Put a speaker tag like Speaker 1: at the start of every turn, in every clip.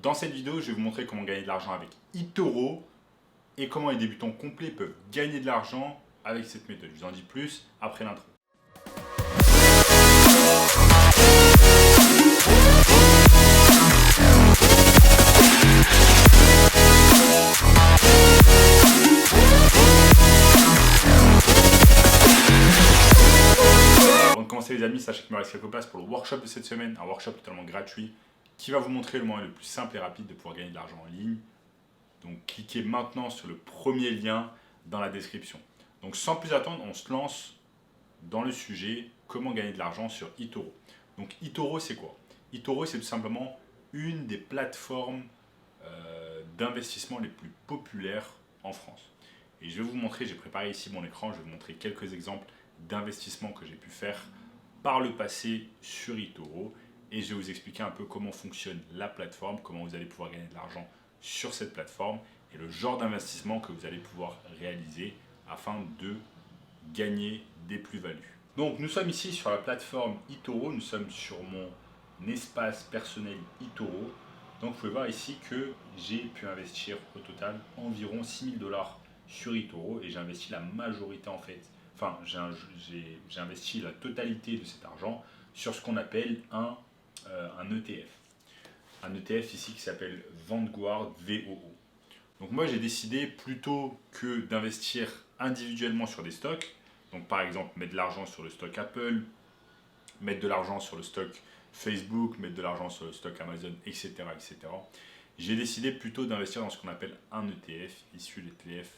Speaker 1: Dans cette vidéo, je vais vous montrer comment gagner de l'argent avec eToro et comment les débutants complets peuvent gagner de l'argent avec cette méthode. Je vous en dis plus après l'intro. Avant de commencer les amis, sachez qu'il me reste quelques places pour le workshop de cette semaine, un workshop totalement gratuit qui va vous montrer le moyen le plus simple et rapide de pouvoir gagner de l'argent en ligne. Donc cliquez maintenant sur le premier lien dans la description. Donc sans plus attendre, on se lance dans le sujet comment gagner de l'argent sur eToro. Donc eToro c'est quoi? eToro c'est tout simplement une des plateformes d'investissement les plus populaires en France. Et je vais vous montrer, j'ai préparé ici mon écran, je vais vous montrer quelques exemples d'investissements que j'ai pu faire par le passé sur eToro et je vais vous expliquer un peu comment fonctionne la plateforme, comment vous allez pouvoir gagner de l'argent sur cette plateforme et le genre d'investissement que vous allez pouvoir réaliser afin de gagner des plus-values. Donc nous sommes ici sur la plateforme eToro, nous sommes sur mon espace personnel eToro. Donc vous pouvez voir ici que j'ai pu investir au total environ 6 000 $ sur eToro et j'ai investi la majorité en fait, enfin j'ai investi la totalité de cet argent sur ce qu'on appelle un ETF. Un ETF ici qui s'appelle Vanguard VOO. Donc moi j'ai décidé plutôt que d'investir individuellement sur des stocks, donc par exemple mettre de l'argent sur le stock Apple, mettre de l'argent sur le stock Facebook, mettre de l'argent sur le stock Amazon, etc. etc. J'ai décidé plutôt d'investir dans ce qu'on appelle un ETF, issu de l'ETF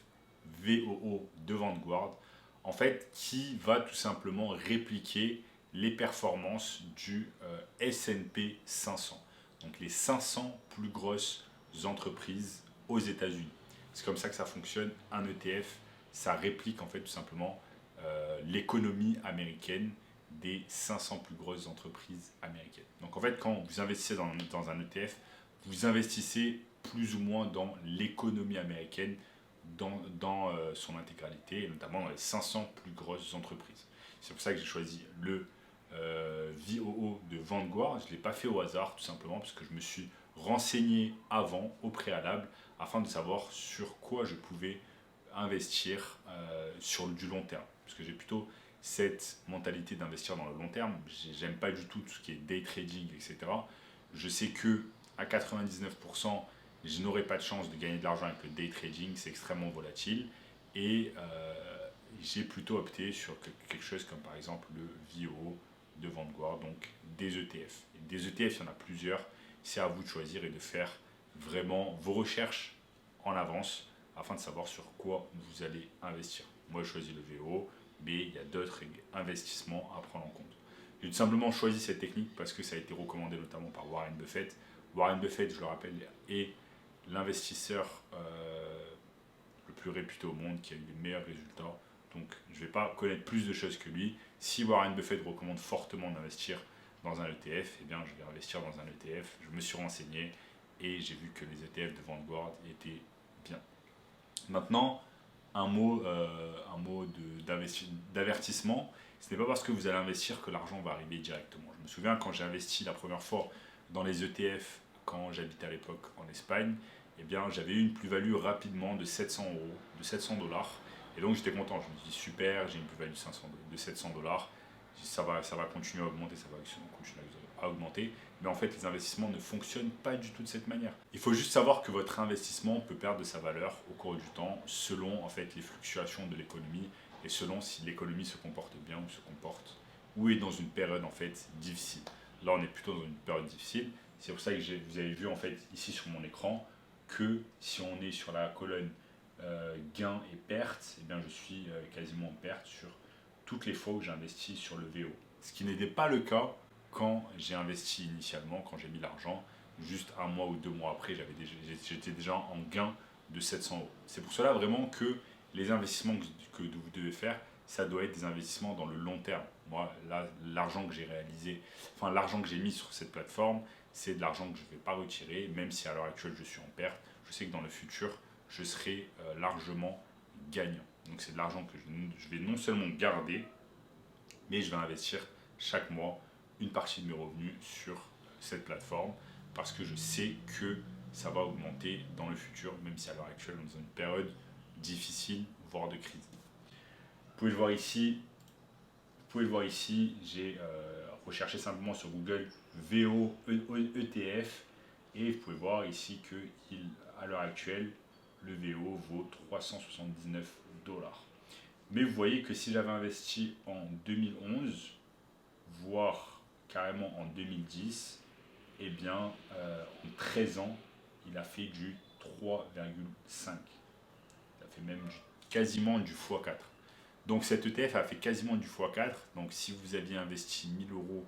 Speaker 1: VOO de Vanguard, en fait qui va tout simplement répliquer les performances du S&P 500. Donc les 500 plus grosses entreprises aux États-Unis. C'est comme ça que ça fonctionne, un ETF, ça réplique en fait tout simplement l'économie américaine des 500 plus grosses entreprises américaines. Donc en fait, quand vous investissez dans un ETF, vous investissez plus ou moins dans l'économie américaine dans son intégralité, et notamment dans les 500 plus grosses entreprises. C'est pour ça que j'ai choisi le VOO de Vanguard. Je ne l'ai pas fait au hasard, tout simplement, parce que je me suis renseigné avant, au préalable, afin de savoir sur quoi je pouvais investir sur du long terme. Parce que j'ai plutôt cette mentalité d'investir dans le long terme. J'aime pas du tout tout ce qui est day trading, etc. Je sais que à 99%, je n'aurai pas de chance de gagner de l'argent avec le day trading, c'est extrêmement volatile. Et j'ai plutôt opté sur quelque chose comme par exemple le VOO de Vanguard, donc des ETF. Et des ETF, il y en a plusieurs, c'est à vous de choisir et de faire vraiment vos recherches en avance afin de savoir sur quoi vous allez investir. Moi, je choisis le VOO, mais il y a d'autres investissements à prendre en compte. J'ai tout simplement choisi cette technique parce que ça a été recommandé notamment par Warren Buffett. Warren Buffett, je le rappelle, est l'investisseur le plus réputé au monde, qui a eu les meilleurs résultats. Donc je ne vais pas connaître plus de choses que lui. Si Warren Buffett recommande fortement d'investir dans un ETF, eh bien je vais investir dans un ETF. Je me suis renseigné et j'ai vu que les ETF de Vanguard étaient bien. Maintenant, un mot d'avertissement, ce n'est pas parce que vous allez investir que l'argent va arriver directement. Je me souviens quand j'ai investi la première fois dans les ETF, quand j'habitais à l'époque en Espagne, eh bien j'avais eu une plus-value rapidement de 700 €, de 700 $. Et donc j'étais content, je me dis super, j'ai une plus-value de 700 $, ça va continuer à augmenter, ça va continuer à augmenter. Mais en fait, les investissements ne fonctionnent pas du tout de cette manière. Il faut juste savoir que votre investissement peut perdre de sa valeur au cours du temps selon en fait les fluctuations de l'économie et selon si l'économie se comporte bien ou se comporte ou est dans une période en fait difficile. Là, on est plutôt dans une période difficile. C'est pour ça que vous avez vu en fait ici sur mon écran que si on est sur la colonne gains et pertes, eh bien je suis quasiment en perte sur toutes les fois où j'ai investi sur le VO. Ce qui n'était pas le cas quand j'ai investi initialement, quand j'ai mis l'argent, juste un mois ou 2 mois après, j'étais déjà en gain de 700 €. C'est pour cela vraiment que les investissements que vous devez faire, ça doit être des investissements dans le long terme. Moi, là, l'argent que j'ai réalisé, enfin l'argent que j'ai mis sur cette plateforme, c'est de l'argent que je ne vais pas retirer, même si à l'heure actuelle je suis en perte. Je sais que dans le futur, je serai largement gagnant. Donc c'est de l'argent que je vais non seulement garder, mais je vais investir chaque mois une partie de mes revenus sur cette plateforme parce que je sais que ça va augmenter dans le futur, même si à l'heure actuelle, on est dans une période difficile, voire de crise. Vous pouvez le voir ici, j'ai recherché simplement sur Google VO ETF et vous pouvez voir ici que à l'heure actuelle, le VO vaut 379 dollars. Mais vous voyez que si j'avais investi en 2011, voire carrément en 2010, eh bien, en 13 ans, il a fait du 3,5. Il a fait même quasiment du x4. Donc cet ETF a fait quasiment du x4. Donc si vous aviez investi 1000 euros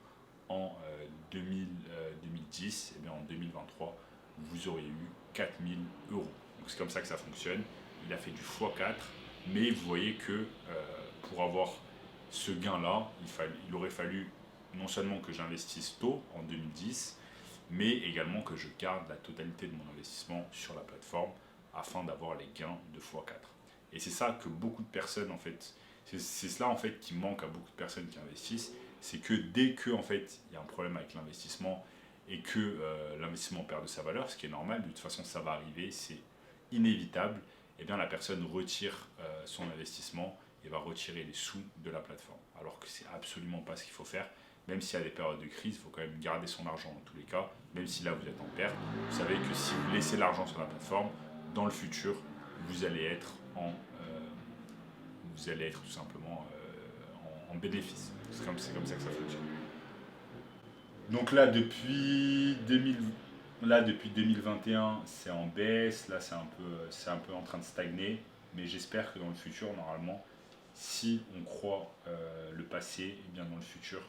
Speaker 1: en 2010, eh bien en 2023, vous auriez eu 4000 euros. Donc c'est comme ça que ça fonctionne. Il a fait du x4, mais vous voyez que pour avoir ce gain-là, il aurait fallu non seulement que j'investisse tôt en 2010, mais également que je garde la totalité de mon investissement sur la plateforme afin d'avoir les gains de x4. Et c'est ça que beaucoup de personnes, en fait, c'est cela en fait qui manque à beaucoup de personnes qui investissent, c'est que dès que en fait il y a un problème avec l'investissement et que l'investissement perd de sa valeur, ce qui est normal, de toute façon ça va arriver, c'est inévitable, et bien la personne retire son investissement et va retirer les sous de la plateforme. Alors que c'est absolument pas ce qu'il faut faire. Même s'il y a des périodes de crise, il faut quand même garder son argent dans tous les cas, même si là vous êtes en perte. Vous savez que si vous laissez l'argent sur la plateforme, dans le futur, vous allez être tout simplement en bénéfice. C'est comme ça que ça fonctionne. Donc là, depuis 2021, c'est en baisse. Là, c'est un peu en train de stagner. Mais j'espère que dans le futur, normalement, si on croit le passé, et bien dans le futur,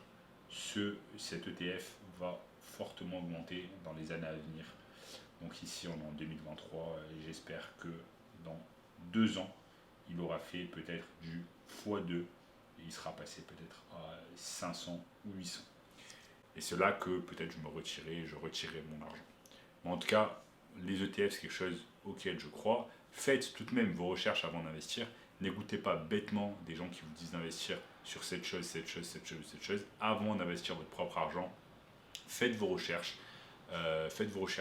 Speaker 1: cet ETF va fortement augmenter dans les années à venir. Donc ici, on est en 2023 et j'espère que dans 2 ans, il aura fait peut-être du x2 et il sera passé peut-être à 500 ou 800. Et c'est là que peut-être je retirerai mon argent. Mais en tout cas, les ETF, c'est quelque chose auquel je crois. Faites tout de même vos recherches avant d'investir. N'écoutez pas bêtement des gens qui vous disent d'investir sur cette chose, avant d'investir votre propre argent. Faites vos recherches.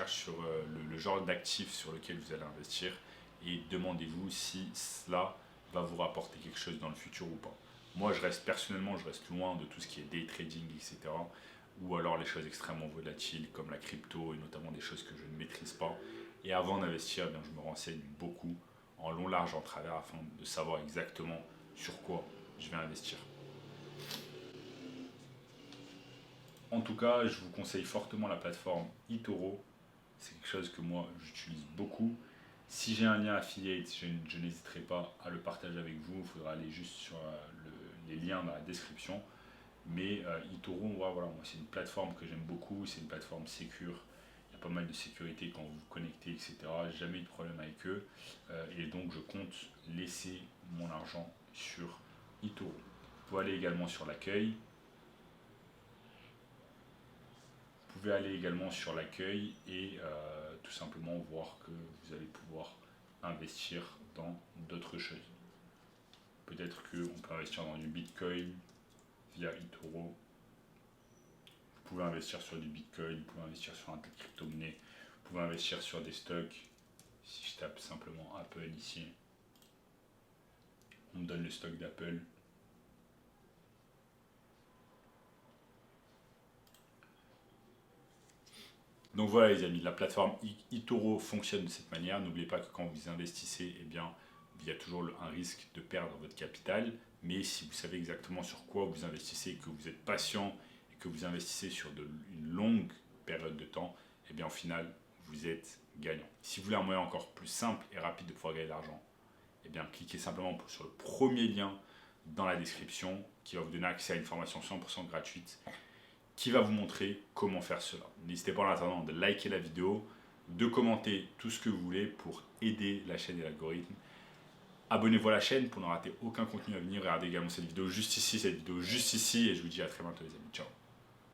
Speaker 1: Sur le genre d'actifs sur lequel vous allez investir et demandez-vous si cela va vous rapporter quelque chose dans le futur ou pas. Moi, je reste loin de tout ce qui est day trading, etc. Ou alors les choses extrêmement volatiles comme la crypto et notamment des choses que je ne maîtrise pas. Et avant d'investir, je me renseigne beaucoup en long, large, en travers afin de savoir exactement sur quoi je vais investir. En tout cas, je vous conseille fortement la plateforme eToro. C'est quelque chose que moi j'utilise beaucoup. Si j'ai un lien affiliate, je n'hésiterai pas à le partager avec vous. Il faudra aller juste sur les liens dans la description. Mais eToro, voilà, c'est une plateforme que j'aime beaucoup. C'est une plateforme sécure. Il y a pas mal de sécurité quand vous vous connectez, etc. Jamais eu de problème avec eux. Et donc je compte laisser mon argent sur eToro. Vous pouvez aller également sur l'accueil. Vous pouvez aller également sur l'accueil et tout simplement voir que vous allez pouvoir investir dans d'autres choses. Peut-être qu'on peut investir dans du Bitcoin via eToro. Vous pouvez investir sur du Bitcoin, vous pouvez investir sur un tas de crypto-monnaies, vous pouvez investir sur des stocks. Si je tape simplement Apple ici, on me donne le stock d'Apple. Donc voilà les amis, la plateforme eToro fonctionne de cette manière. N'oubliez pas que quand vous investissez, eh bien, il y a toujours un risque de perdre votre capital. Mais si vous savez exactement sur quoi vous investissez, que vous êtes patient et que vous investissez sur une longue période de temps, eh bien au final, vous êtes gagnant. Si vous voulez un moyen encore plus simple et rapide de pouvoir gagner de l'argent, eh bien cliquez simplement sur le premier lien dans la description qui va vous donner accès à une formation 100% gratuite qui va vous montrer comment faire cela. N'hésitez pas en attendant de liker la vidéo, de commenter tout ce que vous voulez pour aider la chaîne et l'algorithme. Abonnez-vous à la chaîne pour ne rater aucun contenu à venir. Regardez également cette vidéo juste ici et je vous dis à très bientôt les amis. Ciao.